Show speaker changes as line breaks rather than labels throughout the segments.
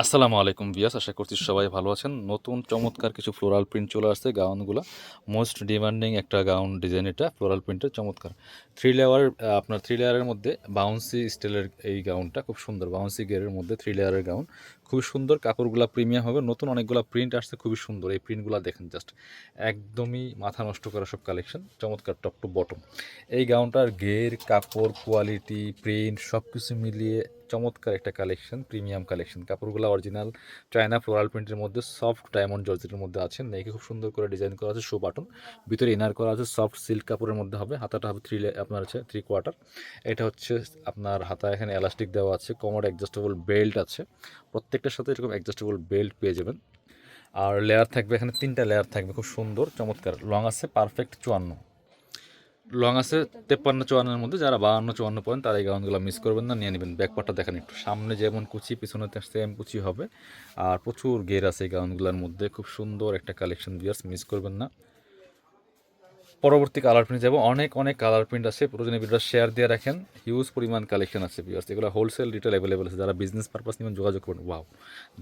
আসসালামু আলাইকুম ভিউয়ার্স, আশা করছি সবাই ভালো আছেন। নতুন চমৎকার কিছু ফ্লোরাল প্রিন্ট চলে আসছে গাউনগুলা। মোস্ট ডিমান্ডিং একটা গাউন ডিজাইন, এটা ফ্লোরাল প্রিন্টের চমৎকার আপনার 3 লেয়ারের মধ্যে বাউন্সি স্টাইলের এই গাউনটা খুব সুন্দর। বাউন্সি গেরের মধ্যে 3 লেয়ারের গাউন খুবই সুন্দর। কাপড়গুলা প্রিমিয়াম হবে। নতুন অনেকগুলা প্রিন্ট আসছে, খুবই সুন্দর। এই প্রিন্টগুলা দেখেন, জাস্ট একদমই মাথা নষ্ট করা সব কালেকশন, চমৎকার টপ টু বটম। এই গাউনটার ঘের, কাপড়, কোয়ালিটি, প্রিন্ট সব কিছু মিলিয়ে চমৎকার একটা কালেকশন, প্রিমিয়াম কালেকশন। কাপড়গুলো অরিজিনাল চায়না ফ্লোরাল প্রিন্টের মধ্যে সফট ডায়মন্ড জর্জেটের মধ্যে আছে। নেকে খুব সুন্দর করে ডিজাইন করা আছে, শো বাটন। ভিতরে ইনার করা আছে সফট সিল্ক কাপড়ের মধ্যে হবে। হাতাটা হবে আপনার হচ্ছে 3/4। এটা হচ্ছে আপনার হাতা, এখানে এলাস্টিক দেওয়া আছে। কোমর অ্যাডজাস্টেবল বেল্ট আছে। প্রত্যেকটার সাথে এরকম অ্যাডজাস্টেবল বেল্ট পেয়ে যাবেন। আর লেয়ার থাকবে, এখানে 3টা লেয়ার থাকবে, খুব সুন্দর চমৎকার। লং আছে পারফেক্ট 54, লং আছে 53-54-এর মধ্যে। যারা 52-54 পয়েন্ট তারা এই গাউনগুলো মিস করবেন না, নিয়ে নেবেন। ব্যাকপার্টটা দেখেন একটু, সামনে যেমন কুচি, পিছনে সেম কুচি হবে। আর প্রচুর গের আছে এই গাউনগুলোর মধ্যে, খুব সুন্দর একটা কালেকশন ভিউয়ার্স, মিস করবেন না। পরবর্তী কালার প্রিন্ট যাবো, অনেক অনেক কালার প্রিন্ট আছে। প্রয়োজনীয় ভিডিও শেয়ার দিয়ে রাখেন, হিউজ পরিমাণ কালেকশন আছে ভিউয়ার্স। এগুলো হোলসেল রিটেল অ্যাভেলেবল আছে, যারা বিজনেস পারপাস নেবেন যোগাযোগ করুন। ওয়াও,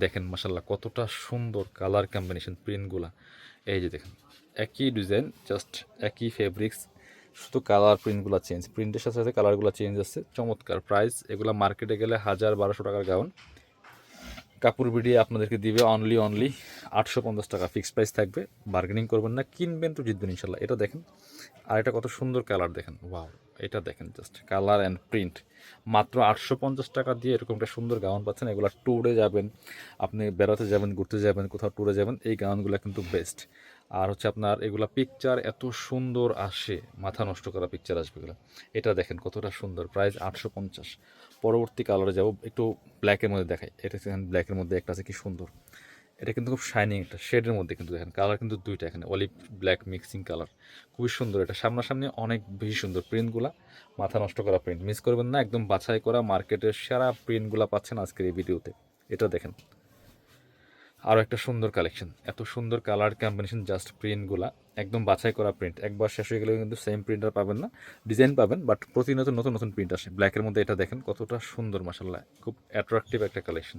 দেখেন মাশাল্লাহ কতটা সুন্দর কালার কম্বিনেশন প্রিন্টগুলা। এই যে দেখেন, একই ডিজাইন, জাস্ট একই ফেব্রিক্স, শুধু কালার প্রিন্টগুলো চেঞ্জ। প্রিন্টের সাথে সাথে কালারগুলো চেঞ্জ আছে, চমৎকার। প্রাইস এগুলো মার্কেটে গেলে 1000-1200 টাকার গাউন। কাপড় বিডিয়ে আপনাদেরকে দিবে অনলি 850 টাকা, ফিক্সড প্রাইস থাকবে। বার্গেনিং করবেন না, কিনবেন তো জিতবেন ইনশাল্লাহ। এটা দেখেন, আর এটা কত সুন্দর কালার দেখেন। ওয়াও, এটা দেখেন জাস্ট কালার অ্যান্ড প্রিন্ট। মাত্র 850 টাকা দিয়ে এরকম একটা সুন্দর গাউন পাচ্ছেন। এগুলো ট্যুরে যাবেন, আপনি বেড়াতে যাবেন, ঘুরতে যাবেন, কোথাও ট্যুরে যাবেন, এই গাউনগুলো কিন্তু বেস্ট। আর হচ্ছে আপনার এগুলা পিকচার এত সুন্দর আসে, মাথা নষ্ট করা পিকচার আসবে এগুলো। এটা দেখেন কতটা সুন্দর, প্রাইস 850। পরবর্তী কালারে যাব, একটু ব্ল্যাকের মধ্যে দেখাই। এটা দেখেন ব্ল্যাকের মধ্যে একটা আছে, কি সুন্দর। এটা কিন্তু খুব শাইনিং একটা শেডের মধ্যে, কিন্তু দেখেন কালার কিন্তু দুইটা, এখানে অলিভ ব্ল্যাক মিক্সিং কালার, খুবই সুন্দর। এটা সামনাসামনি অনেক বেশি সুন্দর। প্রিন্টগুলা মাথা নষ্ট করা প্রিন্ট, মিস করবেন না। একদম বাছাই করা মার্কেটের সেরা প্রিন্টগুলা পাচ্ছেন আজকের এই ভিডিওতে। এটা দেখেন আরও একটা সুন্দর কালেকশন, এত সুন্দর কালার কম্বিনেশন, জাস্ট প্রিন্টগুলা একদম বাছাই করা প্রিন্ট। একবার শেষ হয়ে গেলে কিন্তু সেম প্রিন্ট আর পাবেন না, ডিজাইন পাবেন, বাট প্রতিনিয়ত নতুন নতুন প্রিন্ট আসে। ব্ল্যাকের মধ্যে এটা দেখেন কতটা সুন্দর, মাসাল্লাহ খুব অ্যাট্রাকটিভ একটা কালেকশন।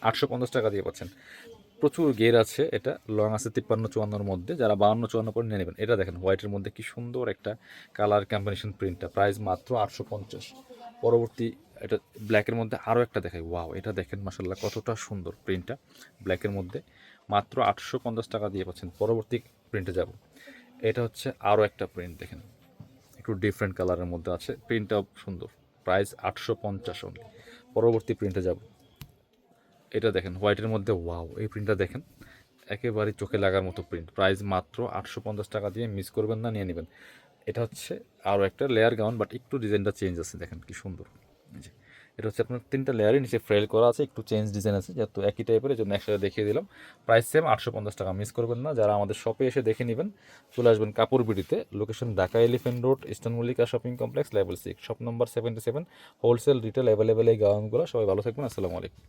850 টাকা দিয়ে পাচ্ছেন। প্রচুর গের আছে। এটা লং আছে 53-54-এর মধ্যে। যারা 52-54 করে নিয়ে নেবেন। এটা দেখেন হোয়াইটের মধ্যে কি সুন্দর একটা কালার কম্বিনেশন প্রিন্টটা, প্রাইস মাত্র 850। পরবর্তী এটা ব্ল্যাকের মধ্যে আরও একটা দেখাই। ওয়াও, এটা দেখেন মাসাল্লাহ কতটা সুন্দর প্রিন্টটা, ব্ল্যাকের মধ্যে মাত্র 850 টাকা দিয়ে পাচ্ছেন। পরবর্তী প্রিন্টে যাব, এটা হচ্ছে আরও একটা প্রিন্ট দেখেন, একটু ডিফারেন্ট কালারের মধ্যে আছে, প্রিন্টটাও সুন্দর। Price 850 only. পরবর্তী প্রিন্টে যাব, এটা দেখেন হোয়াইটের মধ্যে। ওয়াও, এই প্রিন্টটা দেখেন, একেবারে চোখে লাগার মতো প্রিন্ট। প্রাইস মাত্র 850 টাকা দিয়ে, মিস করবেন না, নিয়ে নেবেন। এটা হচ্ছে আরও একটা লেয়ার গাউন, বাট একটু ডিজাইনটা চেঞ্জ আছে, দেখেন কি সুন্দর। জি, এটা হচ্ছে আপনার 3টা লেয়ারই নিচে ফ্রেল করা আছে, একটু চেঞ্জ ডিজাইন আছে, যেহেতু একই টাইপের এই জন্য একসাথে দেখিয়ে দিলাম। প্রাইস সেম 850 টাকা, মিস করবেন না। যারা আমাদের শপে এসে দেখে নেবেন, চলে আসবেন কাপড় বিডিতে, location Dhaka elephant road, eastern Mallika shopping complex, level 6, shop number 77। Wholesale retail available এই গাউনগুলো। সবাই ভালো থাকবেন, আসসালামু আলাইকুম।